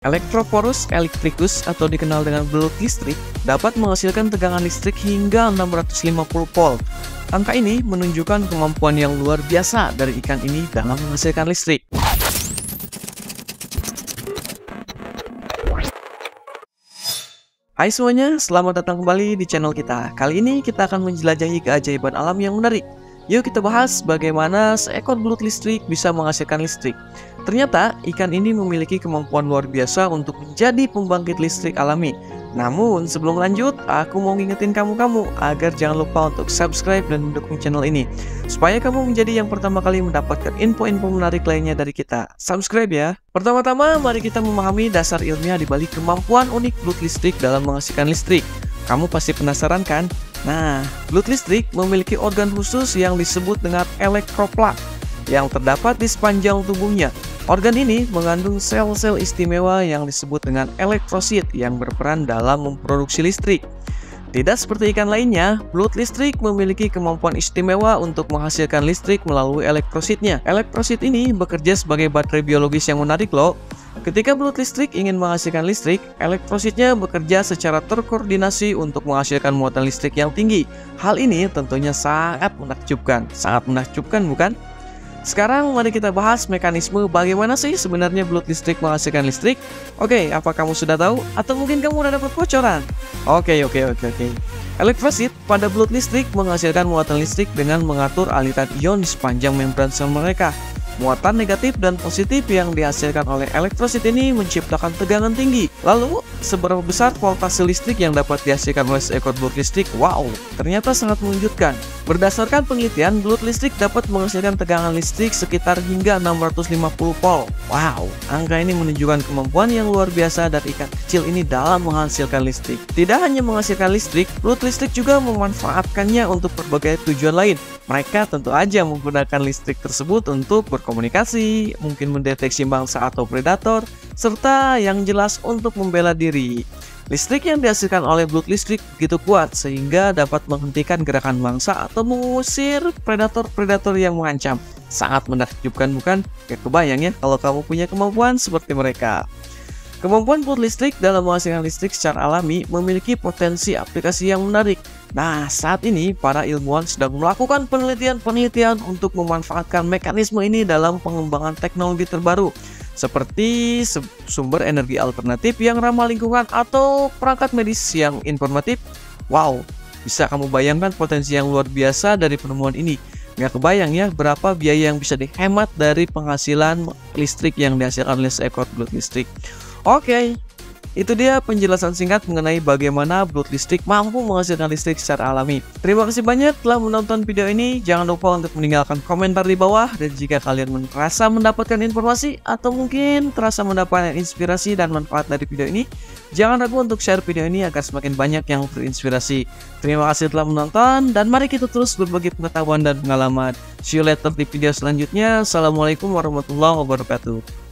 Electrophorus electricus atau dikenal dengan belut listrik dapat menghasilkan tegangan listrik hingga 650 volt. Angka ini menunjukkan kemampuan yang luar biasa dari ikan ini dalam menghasilkan listrik. Hai semuanya, selamat datang kembali di channel kita. Kali ini kita akan menjelajahi keajaiban alam yang menarik. Yuk kita bahas bagaimana seekor belut listrik bisa menghasilkan listrik. Ternyata ikan ini memiliki kemampuan luar biasa untuk menjadi pembangkit listrik alami. Namun sebelum lanjut, aku mau ngingetin kamu agar jangan lupa untuk subscribe dan mendukung channel ini, supaya kamu menjadi yang pertama kali mendapatkan info-info menarik lainnya dari kita. Subscribe ya. Pertama-tama, mari kita memahami dasar ilmiah di balik kemampuan unik belut listrik dalam menghasilkan listrik. Kamu pasti penasaran kan? Nah, belut listrik memiliki organ khusus yang disebut dengan elektroplak yang terdapat di sepanjang tubuhnya. Organ ini mengandung sel-sel istimewa yang disebut dengan elektrosit yang berperan dalam memproduksi listrik. Tidak seperti ikan lainnya, belut listrik memiliki kemampuan istimewa untuk menghasilkan listrik melalui elektrositnya. Elektrosit ini bekerja sebagai baterai biologis yang menarik loh. Ketika belut listrik ingin menghasilkan listrik, elektrositnya bekerja secara terkoordinasi untuk menghasilkan muatan listrik yang tinggi. Hal ini tentunya sangat menakjubkan. Sangat menakjubkan, bukan? Sekarang mari kita bahas mekanisme bagaimana sih sebenarnya belut listrik menghasilkan listrik. Oke, apa kamu sudah tahu? Atau mungkin kamu udah dapat bocoran? Oke. Elektrosit pada belut listrik menghasilkan muatan listrik dengan mengatur aliran ion di sepanjang membran sel mereka. Muatan negatif dan positif yang dihasilkan oleh elektrosit ini menciptakan tegangan tinggi. Lalu, seberapa besar voltase listrik yang dapat dihasilkan oleh seekor belut listrik? Wow, ternyata sangat mengejutkan. Berdasarkan penelitian, belut listrik dapat menghasilkan tegangan listrik sekitar hingga 650 volt. Wow, angka ini menunjukkan kemampuan yang luar biasa dari ikan kecil ini dalam menghasilkan listrik. Tidak hanya menghasilkan listrik, belut listrik juga memanfaatkannya untuk berbagai tujuan lain. Mereka tentu aja menggunakan listrik tersebut untuk berkomunikasi, mungkin mendeteksi mangsa atau predator, serta yang jelas untuk membela diri. Listrik yang dihasilkan oleh belut listrik begitu kuat sehingga dapat menghentikan gerakan mangsa atau mengusir predator-predator yang mengancam. Sangat menakjubkan, bukan? Gak kebayang ya kalau kamu punya kemampuan seperti mereka. Kemampuan belut listrik dalam menghasilkan listrik secara alami memiliki potensi aplikasi yang menarik. Nah, saat ini para ilmuwan sedang melakukan penelitian untuk memanfaatkan mekanisme ini dalam pengembangan teknologi terbaru, seperti sumber energi alternatif yang ramah lingkungan atau perangkat medis yang informatif. Wow, bisa kamu bayangkan potensi yang luar biasa dari penemuan ini. Nggak kebayang ya berapa biaya yang bisa dihemat dari penghasilan listrik yang dihasilkan oleh seekor belut listrik. Oke, itu dia penjelasan singkat mengenai bagaimana belut listrik mampu menghasilkan listrik secara alami. Terima kasih banyak telah menonton video ini. Jangan lupa untuk meninggalkan komentar di bawah. Dan jika kalian merasa mendapatkan informasi atau mungkin terasa mendapatkan inspirasi dan manfaat dari video ini, jangan ragu untuk share video ini agar semakin banyak yang terinspirasi. Terima kasih telah menonton dan mari kita terus berbagi pengetahuan dan pengalaman. See you later di video selanjutnya. Assalamualaikum warahmatullahi wabarakatuh.